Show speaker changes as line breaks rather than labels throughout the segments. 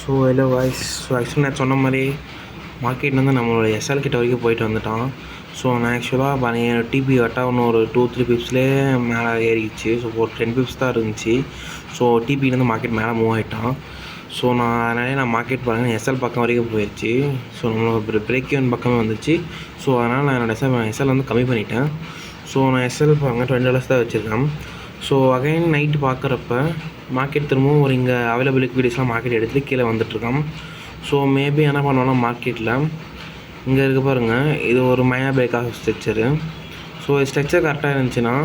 Hello voice. ஆக்சுவலாக நான் சொன்ன மாதிரி மார்க்கெட்லேருந்து நம்மளோட எஸ்எல் கிட்ட வரைக்கும் போயிட்டு வந்துட்டான். நான் ஆக்சுவலாக பார்த்தீங்கன்னா டிபி கரெக்டாக இன்னும் ஒரு 2-3 பிப்ஸ்லேயே மேலே ஏறிடுச்சு. ஒரு 10 பிப்ஸ் தான் இருந்துச்சு. டிபிலேருந்து மார்க்கெட் மேலே மூவ் ஆகிட்டான். அதனாலே மார்க்கெட் பார்த்தீங்கன்னா எஸ்எல் பக்கம் வரைக்கும் போயிடுச்சு. நம்மளோட பிரேக் ஈவன் பக்கமே வந்துச்சு. அதனால் நான் என்னோடய எஸ்எல் வந்து கம்மி பண்ணிட்டேன். நான் எஸ்எல் பாருங்க $20 தான் வச்சுருக்கேன். அகைன் நைட்டு பார்க்குறப்ப மார்க்கெட் திரும்பவும் ஒரு இங்கே அவைலபிள் லிக்விடிட்டிஸ்லாம் மார்க்கெட் எடுத்துகிட்டு கீழே வந்துட்டுருக்கோம். மேபி என்ன பண்ணுவோன்னா மார்க்கெட்டில் இங்கே இருக்க பாருங்கள், இது ஒரு minor break of structure. Structure கரெக்டாக இருந்துச்சுன்னா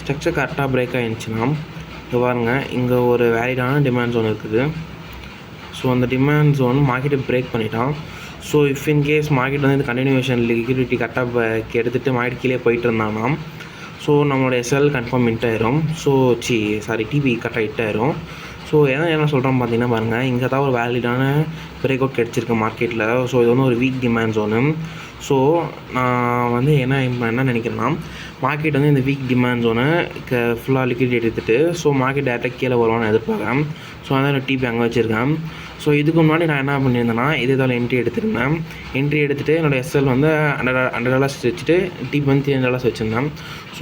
ஸ்ட்ரக்சர் கரெக்டாக பிரேக் ஆகிருந்துச்சுன்னா இங்கே பாருங்கள், இங்கே ஒரு வேலிடான டிமாண்ட் ஜோன் இருக்குது. அந்த டிமாண்ட் ஜோன் மார்க்கெட்டை பிரேக் பண்ணிட்டான். இஃப் இன்கேஸ் மார்க்கெட் வந்து இந்த கண்டினியூஷன் லிக்விடிட்டி கரெக்டாக எடுத்துகிட்டு மார்க்கெட் கீழே போயிட்டு இருந்தாங்கன்னா நம்மளோட எஸ்எல் கன்ஃபார்ம் ஹிட் ஆயிரும். டிபி கரெக்டாக ஹிட் ஆயிரும். என்ன சொல்கிறோம் பார்த்தீங்கன்னா பாருங்கள், இங்கே தான் ஒரு வேலிடான பிரேக் அவுட் கிடச்சிருக்கு மார்க்கெட்டில். இது வந்து ஒரு வீக் டிமாண்ட் ஜோனு. நான் வந்து என்ன நினைக்கிறேன்னா, மார்க்கெட் வந்து இந்த வீக் டிமாண்ட் ஜோனை ஃபுல்லாக லிக்விடிட்டி எடுத்துகிட்டு மார்க்கெட் டேரெக்டாக கீழே வருவான்னு எதிர்பார்க்குறேன். அதனால் டிபி அங்கே வச்சுருக்கேன். இதுக்கு முன்னாடி நான் என்ன பண்ணியிருந்தேன்னா, இதில் என்ட்ரி எடுத்துருந்தேன். என்ட்ரி எடுத்துகிட்டு என்னோடய எஸ்எல் வந்து $100 வச்சுட்டு டிபி வந்து $300 வச்சுருந்தேன்.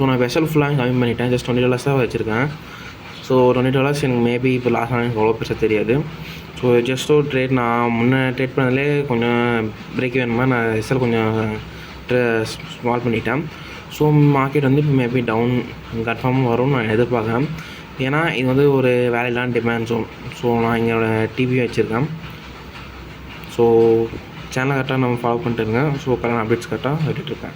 நான் இப்போ எஸ்எல் ஃபுல்லாக கம்மி பண்ணிட்டேன். ஜஸ்ட் $20 தான் வச்சுருக்கேன். $20 எனக்கு மேபி இப்போ லாஸ் ஆனால் எனக்கு அவ்வளோ பெருசாக தெரியாது. ஜஸ்ட் ஒரு ட்ரேட் நான் முன்னே ட்ரேட் பண்ணதுலேயே கொஞ்சம் பிரேக் வேணுமா நான் எஸ்எல் கொஞ்சம் ஸ்மால் பண்ணிட்டேன். மார்க்கெட் வந்து இப்போ மேபி டவுன் கன்ஃபார்மாக வரும்னு நான் எதிர்பார்க்குறேன். ஏன்னா இது வந்து ஒரு வேலிடான டிமாண்ட் ஜோன். நான் எங்களோட டிவி வச்சுருக்கேன். சேனலை கரெக்டாக நம்ம ஃபாலோ பண்ணிட்டு இருக்கேன். கரெக்டான அப்டேட்ஸ் கரெக்டாக விட்டுட்ருக்கேன்.